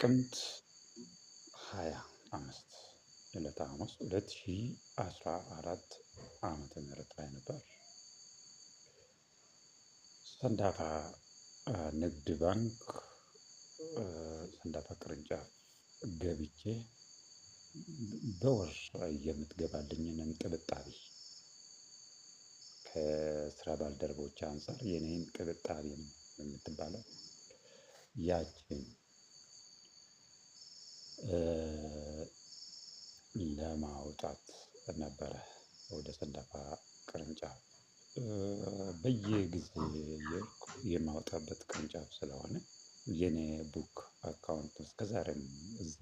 ጥቅምት 25 ዕለተ ሐሙስ 2014 ዓመተ ምህረት ላይ ነበር። ሰንዳፋ ንግድ ባንክ ሰንዳፋ ቅርንጫፍ ገብቼ በወር የምትገባልኝን እንጥብጣቢ ከስራ ባልደረቦች አንፃር የኔን እንጥብጣቢ ነው የምትባለው ያችን ለማውጣት ነበረ ወደ ሰንዳፋ ቅርንጫፍ በየጊዜው የማወጣበት ቅርንጫፍ ስለሆነ የኔ ቡክ አካውንት እስከዛሬም እዛ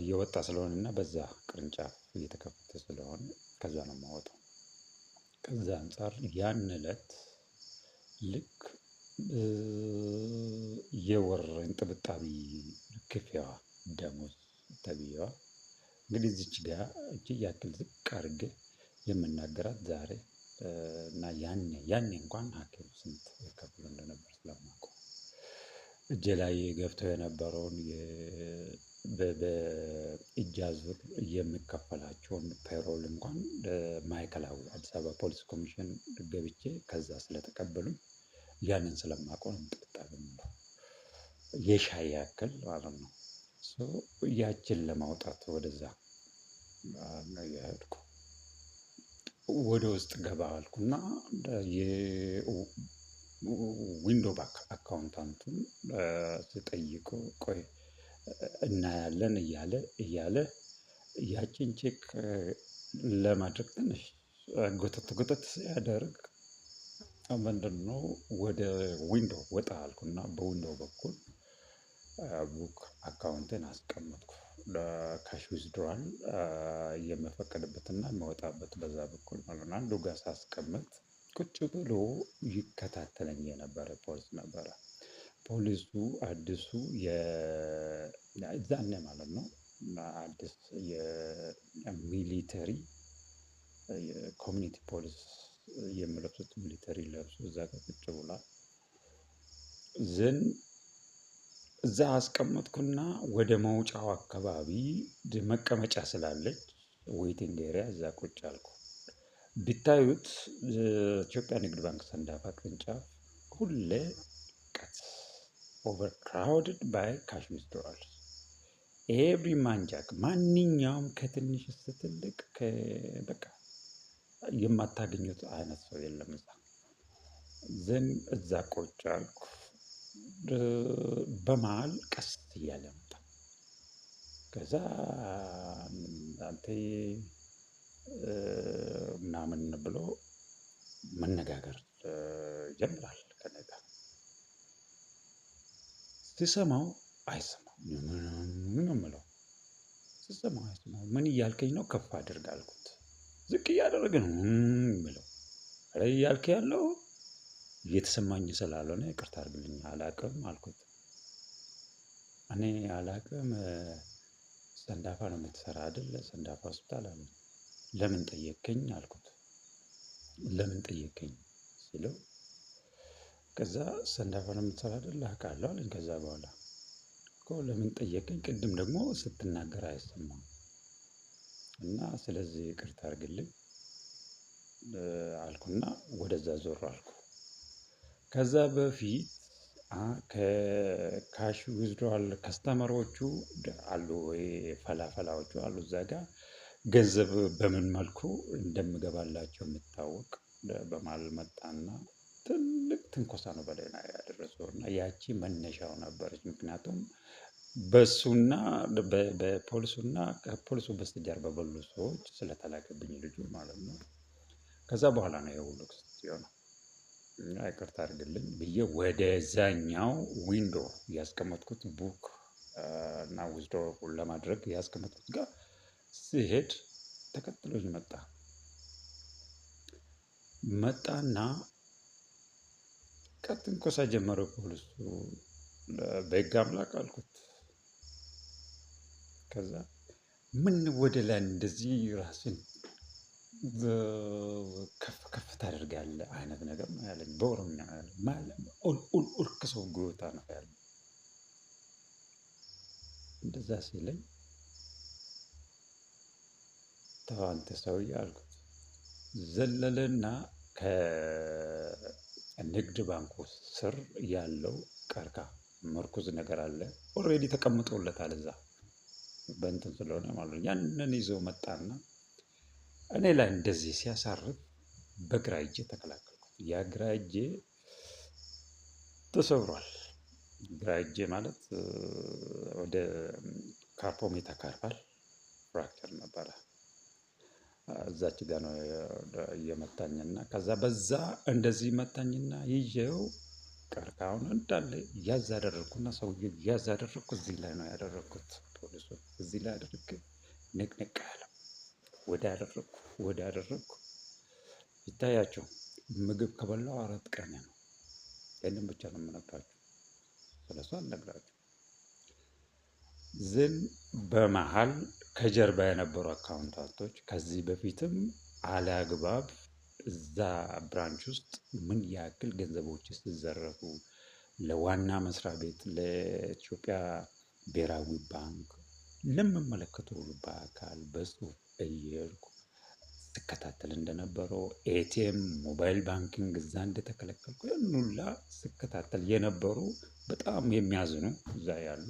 የወጣ ስለሆነና በዛ ቅርንጫፍ እየተከፈተ ስለሆነ ከዛ ነው የማወጣው። ከዛ አንፃር ያን እለት ልክ የወር እንጥብጣቢ ክፍያዋ ደሞዝ ተብዬዋ እንግዲህ እዚች ጋር እጅግ ያክል ዝቅ አድርጌ የምናገራት ዛሬ እና ያኔ እንኳን ሐኪም ስንት ከፍሎ እንደነበር ስለማውቀው እጄ ላይ ገብተው የነበረውን በእጅ አዙር የምከፈላቸውን ፔሮል እንኳን ማዕከላዊ አዲስ አበባ ፖሊስ ኮሚሽን ገብቼ ከዛ ስለተቀበሉኝ ያንን ስለማውቀው ነው እንጥብጣቢ የምለው የሻይ ያክል ማለት ነው። ያችን ለማውጣት ወደዛ ነው የሄድኩ። ወደ ውስጥ ገባ አልኩና የዊንዶው ባንክ አካውንታንቱን ስጠይቀው ቆይ እናያለን እያለ ያችን ቼክ ለማድረግ ትንሽ ጎተት ሲያደርግ ምንድነው ወደ ዊንዶው ወጣ አልኩና በዊንዶው በኩል ቡክ አካውንቴን አስቀመጥኩ። ለካሽ ዊዝድሮዋል የምፈቅድበትና የምወጣበት በዛ በኩል ማለት ነው። አንዱ ጋር ሳስቀምጥ ቁጭ ብሎ ይከታተለኝ የነበረ ፖሊስ ነበረ። ፖሊሱ አዲሱ የዛኔ ማለት ነው አዲስ የሚሊተሪ የኮሚኒቲ ፖሊስ የሚለብሱት ሚሊተሪ ለብሶ እዛ ጋር ቁጭ ብሏል። እዛ አስቀመጥኩና ወደ መውጫው አካባቢ መቀመጫ ስላለች ዌቲንግ ኤሪያ እዛ ቁጭ አልኩ። ቢታዩት ኢትዮጵያ ንግድ ባንክ ሰንዳፋ ቅርንጫፍ ሁሌ ኦቨር ክራውድድ ባይ ካሽ ዊዝድሮዋል ኤቭሪ ማንጃክ ማንኛውም ከትንሽ እስከ ትልቅ በቃ የማታገኙት አይነት ሰው የለም እዛ። እዛ ቁጭ አልኩ። በመሃል ቀስ እያለ መጣ። ከዛ አንተ ምናምን ብሎ መነጋገር ይጀምራል ከእኔ ጋር። ስሰማው አይሰማም ነው የምለው። ስሰማው አይሰማም ምን እያልከኝ ነው? ከፍ አድርግ አልኩት። ዝቅ እያደረገ ነው የምለው። ኧረ እያልክ ያለው እየተሰማኝ ስላልሆነ ይቅርታ አድርግልኝ አላውቅም አልኩት። እኔ አላውቅም ሰንዳፋ ነው የምትሰራ አይደል? ሰንዳፋ ሆስፒታል አለኝ። ለምን ጠየከኝ አልኩት። ለምን ጠየከኝ ስለው ከዛ ሰንዳፋ ነው የምትሰራ አይደል? አውቃለሁ አለኝ። ከዛ በኋላ እኮ ለምን ጠየከኝ? ቅድም ደግሞ ስትናገር አይሰማም እና ስለዚህ ይቅርታ አድርግልኝ አልኩና ወደዛ ዞር አልኩ። ከዛ በፊት ከካሽ ዊዝድሮዋል ከስተመሮቹ አሉ ወይ ፈላፈላዎቹ አሉ እዛ ጋር ገንዘብ በምን መልኩ እንደምገባላቸው የሚታወቅ በመሃል መጣና ትልቅ ትንኮሳ ነው በላይ ላይ ያደረሰው እና ያቺ መነሻው ነበረች። ምክንያቱም በሱና በፖሊሱና ከፖሊሱ በስተጀርባ ባሉ ሰዎች ስለተላከብኝ ልጁ ማለት ነው። ከዛ በኋላ ነው ይሄ ሁሉ ክስተት የሆነው። እና ይቅርታ አድርግልኝ ብዬ ወደዛኛው ዊንዶው ያስቀመጥኩት ቡክ እና ዊዝድሮው ለማድረግ ያስቀመጥኩት ጋር ስሄድ ተከትሎኝ መጣና ትንኮሳ ጀመረ ፖሊሱ። በህግ አምላክ አልኩት። ከዛ ምን ወደ ላይ እንደዚህ ራስን ከፍ ታደርጋለህ አይነት ነገር ነው ያለኝ። በኦሮምኛ ማለት ኡል ከሰው ጎታ ነው ያለኝ። እንደዛ ሲለኝ ተው አንተ ሰውዬ አልኩት። ዘለለና ከንግድ ባንኩ ስር ያለው ቀርከሃ ምርኩዝ ነገር አለ። ኦልሬዲ ተቀምጦለታል እዛ በእንትን ስለሆነ ማለት ነው። ያንን ይዞ መጣና እኔ ላይ እንደዚህ ሲያሳርፍ በግራ እጄ ተከላከልኩት። ያ ግራ እጄ ተሰብሯል። ግራ እጄ ማለት ወደ ካርፖ ሜታካርፓል ፍራክቸር ነበረ። እዛች ጋር ነው የመታኝና ከዛ በዛ እንደዚህ መታኝና ይዤው ቀርከሃውን እንዳለ ያዝ አደረግኩና ሰውዬው ያዝ አደረግኩ። እዚህ ላይ ነው ያደረግኩት። ፖሊሱ እዚህ ላይ አደረግክ ንቅንቅ ያለ ወደ አደረግኩ ይታያቸው። ምግብ ከበላው 4 ቀን ነው። ይህንን ብቻ ነው የምነግራችሁ፣ ስለሱ አልነግራችሁ። ዝን በመሃል ከጀርባ የነበሩ አካውንታንቶች ከዚህ በፊትም አለአግባብ እዛ ብራንች ውስጥ ምን ያክል ገንዘቦች ሲዘረፉ ለዋና መስሪያ ቤት ለኢትዮጵያ ብሔራዊ ባንክ ለሚመለከተው በአካል በጽሁፍ እየሄድኩ ስከታተል እንደነበረው ኤቲኤም ሞባይል ባንኪንግ እዛ እንደተከለከልኩ ያን ሁላ ስከታተል የነበሩ በጣም የሚያዝኑ እዛ ያሉ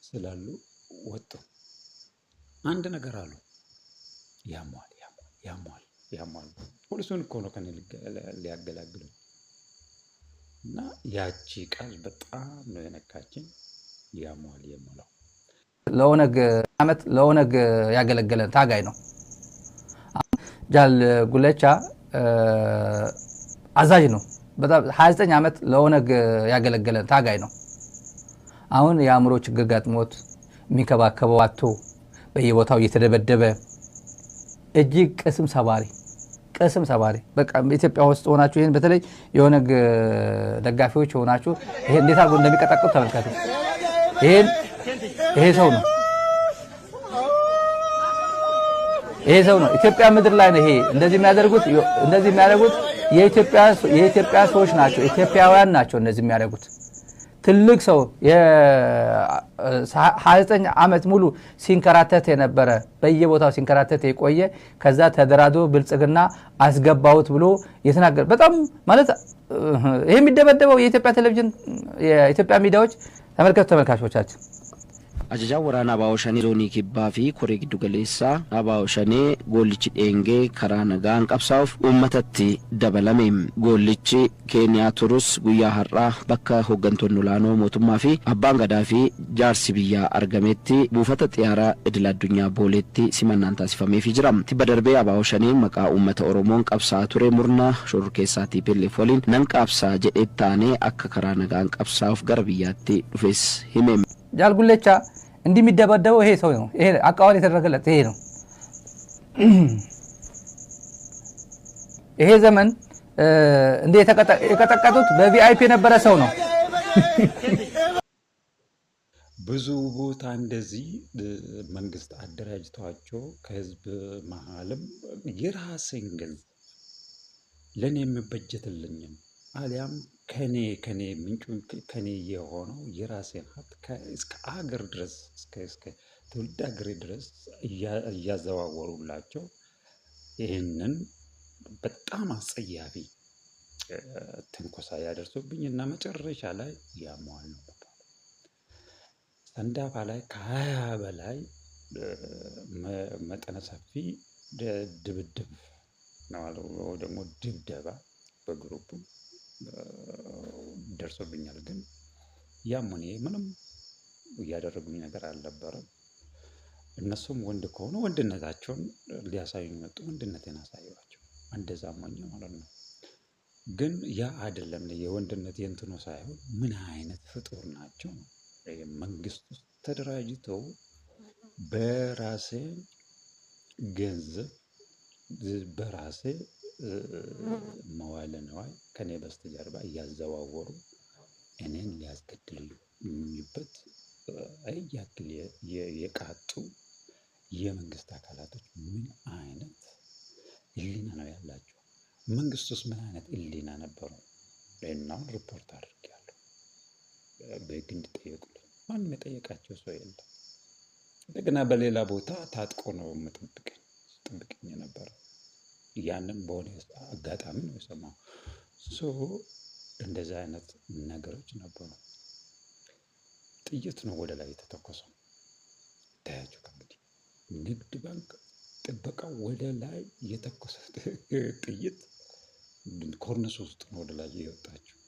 ስላሉ ወጡ። አንድ ነገር አሉ። ያሟል ፖሊሱን እኮ ነው ከኔ ሊያገላግሉ እና ያቺ ቃል በጣም ነው የነካችኝ። ያሟል የሞላው ለኦነግ ያገለገለ ታጋይ ነው። ጃል ጉለቻ አዛዥ ነው። በጣም 29 ዓመት ለኦነግ ያገለገለ ታጋይ ነው። አሁን የአእምሮ ችግር ገጥሞት የሚከባከበው አጥቶ በየቦታው እየተደበደበ እጅግ ቅስም ሰባሪ በቃ ኢትዮጵያ ውስጥ ሆናችሁ ይሄን በተለይ የኦነግ ደጋፊዎች ሆናችሁ ይሄ እንዴት አድርጎ እንደሚቀጣቀጡ ተመልከቱ። ይሄ ሰው ነው ኢትዮጵያ ምድር ላይ ነው ይሄ እንደዚህ የሚያደርጉት የኢትዮጵያ ሰዎች ናቸው፣ ኢትዮጵያውያን ናቸው እንደዚህ የሚያደርጉት። ትልቅ ሰው የ29 ዓመት ሙሉ ሲንከራተት የነበረ በየቦታው ሲንከራተት የቆየ ከዛ ተደራዶ ብልጽግና አስገባውት ብሎ የተናገረ በጣም ማለት ይሄ የሚደበደበው የኢትዮጵያ ቴሌቪዥን የኢትዮጵያ ሚዲያዎች ተመልከቱ ተመልካቾቻችን። Ajajaa waraana Abaaboo Shanee zoonii kibbaa fi koree giddu galeessaa Abaaboo Shanee goollichi dheengee karaa nagaan qabsaa'uuf uummatatti dabalame. Goollichi Keeniyaa turus guyyaa har'aa bakka hooggantoonni olaanoo mootummaa fi abbaan gadaa fi jaarsi biyyaa argametti buufata xiyyaaraa idil addunyaa booleetti simannaan taasifameefii jira. Tibba darbee Abaaboo Shanee maqaa uummata Oromoon qabsaa'aa ture murna shororkeessaa TPLF waliin nan qabsaa'a jedhee taanee akka karaa nagaan qabsaa'uuf gara biyyaatti dhufes hime. ጃል ጉለቻ እንዲህ የሚደበደበው ይሄ ሰው ነው። ይሄ አቃዋል የተደረገለት ይሄ ነው። ይሄ ዘመን እንደ የተቀጠቀጡት በቪአይፒ የነበረ ሰው ነው። ብዙ ቦታ እንደዚህ መንግስት አደራጅቷቸው ከህዝብ መሃልም የራሴን ገንዘብ ለኔ የሚበጀትልኝም አሊያም ከኔ ምንጩ ከኔ የሆነው የራሴን ሀብት እስከ አገር ድረስ እስከ ትውልድ አገሬ ድረስ እያዘዋወሩላቸው ይህንን በጣም አጸያፊ ትንኮሳ ያደርሱብኝ እና መጨረሻ ላይ ያሟል ነው። ሰንዳፋ ላይ ከ20 በላይ መጠነ ሰፊ ድብድብ ነው ደግሞ ድብደባ በግሩፕ ደርሶብኛል። ግን ያም ሆነ ምንም እያደረጉኝ ነገር አልነበረም። እነሱም ወንድ ከሆኑ ወንድነታቸውን ሊያሳዩኝ መጡ። ወንድነቴን አሳየዋቸው። እንደዛም ሆኜ ማለት ነው። ግን ያ አይደለም የወንድነት የእንትኑ ሳይሆን ምን አይነት ፍጡር ናቸው ነው። መንግስት ውስጥ ተደራጅተው በራሴ ገንዘብ በራሴ መዋለ ነዋይ ከኔ በስተጀርባ እያዘዋወሩ እኔን ሊያስገድሉበት ያክል የቃጡ የመንግስት አካላቶች ምን አይነት ህሊና ነው ያላቸው? መንግስት ውስጥ ምን አይነት ህሊና ነበረው? ለናው ሪፖርት አድርጌያለሁ። በህግ እንዲጠየቁልኝ ማንም የጠየቃቸው ሰው የለም። እንደገና በሌላ ቦታ ታጥቆ ነው ጠብቀኝ ነበር። ያንን በሆነ አጋጣሚ ነው የሰማው። ሶ እንደዚህ አይነት ነገሮች ነበሩ። ጥይት ነው ወደ ላይ የተተኮሰው። ታያችሁ እንግዲህ ንግድ ባንክ ጥበቃው ወደ ላይ የተኮሰ ጥይት ኮርነስ ውስጥ ነው ወደ ላይ የወጣችው።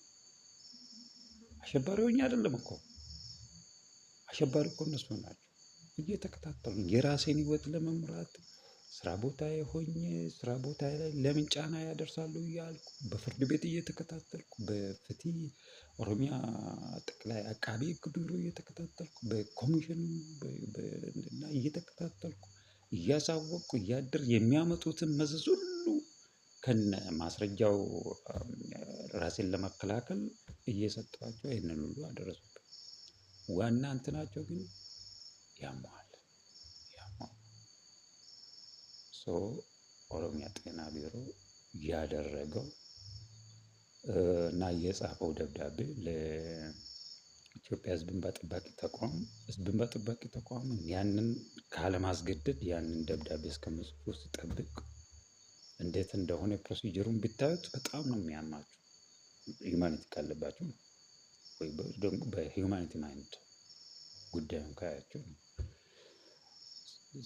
አሸባሪዎች አይደለም እኮ አሸባሪ እኮ እነሱ ናቸው። እየተከታተሉ የራሴን ህይወት ለመምራት ስራ ቦታዬ ሆኜ ስራ ቦታዬ ላይ ለምን ጫና ያደርሳሉ እያልኩ በፍርድ ቤት እየተከታተልኩ በፍትህ ኦሮሚያ ጠቅላይ አቃቤ ህግ ቢሮ እየተከታተልኩ በኮሚሽኑ እና እየተከታተልኩ እያሳወቅኩ እያደር የሚያመጡትን መዘዝ ሁሉ ከነ ማስረጃው ራሴን ለመከላከል እየሰጠኋቸው ይህንን ሁሉ አደረሱብኝ። ዋና እንትናቸው ግን ያመዋል። ኦሮሚያ ጤና ቢሮ ያደረገው እና የጻፈው ደብዳቤ ለኢትዮጵያ ህዝብ እንባ ጠባቂ ተቋም ያንን ካለማስገደድ ያንን ደብዳቤ እስከመጽፎ ሲጠብቅ እንዴት እንደሆነ ፕሮሲጀሩን ብታዩት በጣም ነው የሚያማችሁ። ሂውማኒቲ ካለባችሁ ነው ወይ ደግሞ በሂውማኒቲ ማይንድ ጉዳዩን ካያችሁ ነው።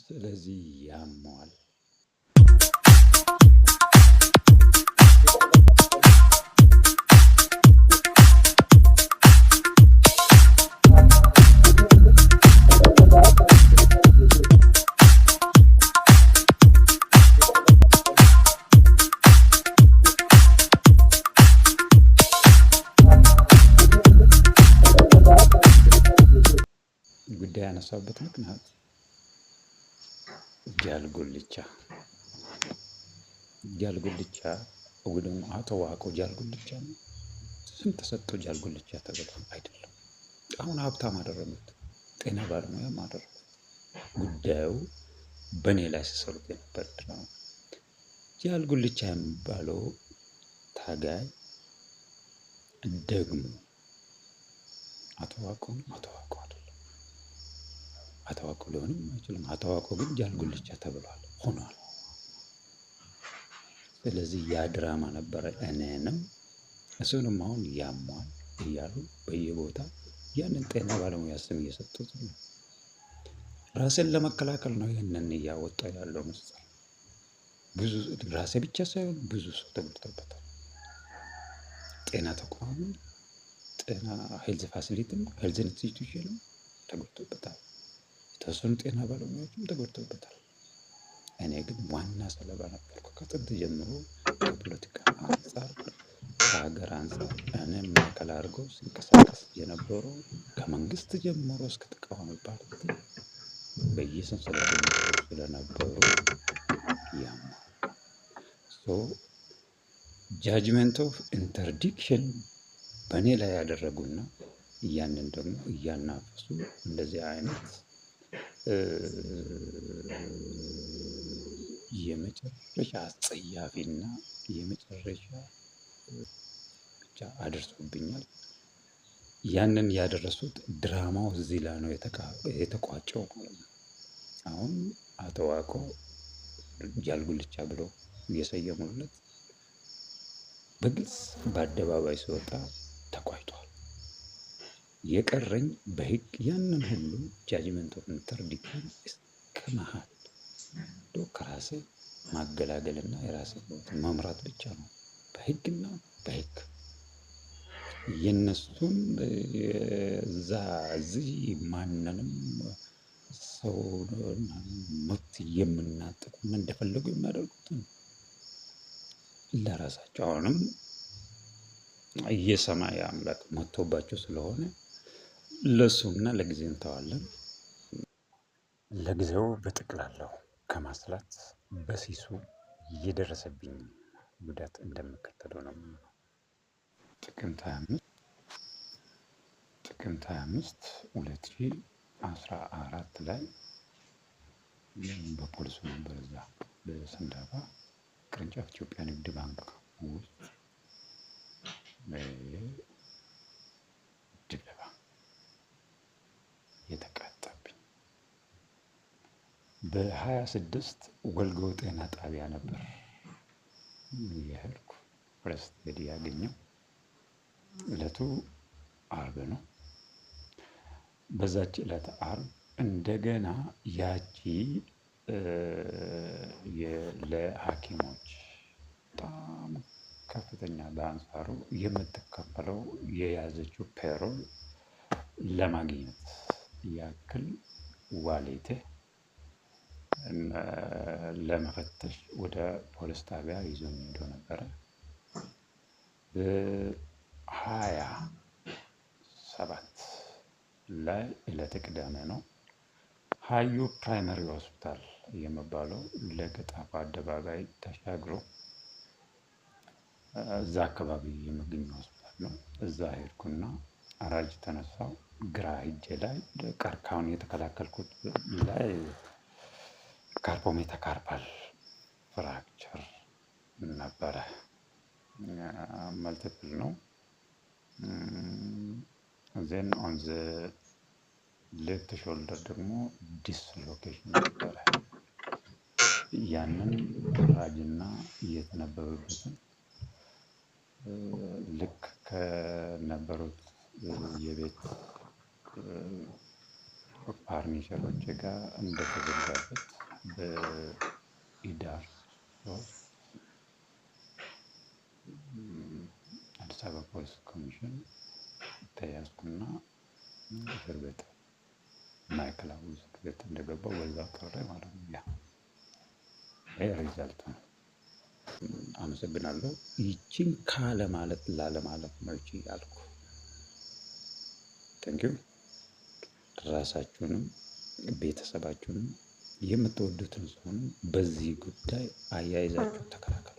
ስለዚህ ያመዋል። ጉዳይ ያነሳበት ምክንያት ጃልጉልቻ ወይ ደግሞ አቶ ዋቆ ጃልጉልቻ ነው። ስም ተሰጥቶ ጃልጉልቻ ተብሎ አይደለም። አሁን ሀብታም አደረጉት፣ ጤና ባለሙያም አደረጉት። ጉዳዩ በእኔ ላይ ሲሰሩት የነበር ድራማ። ጃልጉልቻ የሚባለው ታጋይ ደግሞ አቶ ዋቆ አይደለም። አቶ ዋቆ ሊሆንም አይችልም። አቶ ዋቆ ግን ጃልጉልቻ ተብሏል ሆኗል። ስለዚህ ያ ድራማ ነበረ። እኔንም እሱንም አሁን ያሟል እያሉ በየቦታ ያንን ጤና ባለሙያ ስም እየሰጡት ነው። ራሴን ለመከላከል ነው ይህንን እያወጣ ያለው ምስጢር። ብዙ ራሴ ብቻ ሳይሆን ብዙ ሰው ተጎድቶበታል። ጤና ተቋሙም ጤና ሄልዝ ፋሲሊቲም ሄልዝ ኢንስቲትዩሽንም ተጎድቶበታል። የተወሰኑ ጤና ባለሙያዎችም ተጎድቶበታል። እኔ ግን ዋና ሰለባ ነበርኩ። ከጥንት ጀምሮ ከፖለቲካ አንጻር ከሀገር አንጻር እኔም ማዕከል አድርገው ሲንቀሳቀስ የነበሩ ከመንግስት ጀምሮ እስከ ተቃዋሚ ፓርቲ በየሰንሰለቱ ስለነበሩ ያማል። ጃጅመንት ኦፍ ኢንተርዲክሽን በእኔ ላይ ያደረጉና ያንን ደግሞ እያናፈሱ እንደዚህ አይነት የመጨረሻ አስጸያፊና የመጨረሻ ብቻ አድርሶብኛል። ያንን ያደረሱት ድራማው እዚህ ላይ ነው የተቋጨው ማለት ነው። አሁን አቶ ዋቆ ጃልጉልቻ ብለው እየሰየሙለት በግልጽ በአደባባይ ሲወጣ ተቋጭቷል። የቀረኝ በህግ ያንን ሁሉ ጃጅመንት ኦፍ ኢንተርዲክሽን እስከ መሀል ከራሴ ማገላገልና የራሴ መምራት ብቻ ነው። በህግና በህግ የነሱን እዚህ ማንንም ሰው መብት የምናጠቁ እንደፈለጉ የሚያደርጉትን ለራሳቸው አሁንም የሰማይ አምላክ መጥቶባቸው ስለሆነ ለሱና ለጊዜው እንተዋለን። ለጊዜው በጠቅላላው ከማስላት በሲሱ የደረሰብኝ ጉዳት እንደሚከተለው ነው። ጥቅምት 25 2014 ላይ በፖሊሱ ነበር እዛ በሰንዳፋ ቅርንጫፍ ኢትዮጵያ ንግድ ባንክ ውስጥ ድብደባ የተቃጣብኝ በ26 ወልጎ ጤና ጣቢያ ነበር የሄድኩ ፈርስት ኤድ ያገኘው። እለቱ አርብ ነው። በዛች ዕለት አርብ እንደገና ያቺ ለሐኪሞች በጣም ከፍተኛ በአንጻሩ የምትከፈለው የያዘችው ፔሮል ለማግኘት ያክል ዋሌቴ ለመፈተሽ ወደ ፖሊስ ጣቢያ ይዞኝ ሄዶ ነበረ። 27 ላይ ዕለተ ቅዳሜ ነው። ሀዩ ፕራይመሪ ሆስፒታል የሚባለው ለገጣፎ አደባባይ ተሻግሮ እዛ አካባቢ የሚገኝ ሆስፒታል ነው። እዛ ሄድኩና አራጅ ተነሳው። ግራ እጄ ላይ ቀርካውን የተከላከልኩት ላይ ካርፖሜታካርፓል ፍራክቸር ነበረ። መልቲፕል ነው። ዜን ኦን ዘ ሌፍት ሾልደር ደግሞ ዲስሎኬሽን ነበረ። ያንን ራጅና እየተነበበበትን ልክ ከነበሩት የቤት ፋርኒቸሮች ጋር እንደተዘጋበት በኢዳር አዲስ አበባ ፖሊስ ኮሚሽን ተያዝኩና እስር ቤት ማዕከላዊ እስር ቤት እንደገባው በዛው ቀረ ማለት ነው። ይሄ ሪዛልት ነው። አመሰግናለሁ። ይቺን ካለ ማለት ላለማለት ነው እቺ ያልኩ። ቴንኪው። ራሳችሁንም ቤተሰባችሁንም የምትወዱትን ሰውን በዚህ ጉዳይ አያይዛችሁ ተከራከሩ።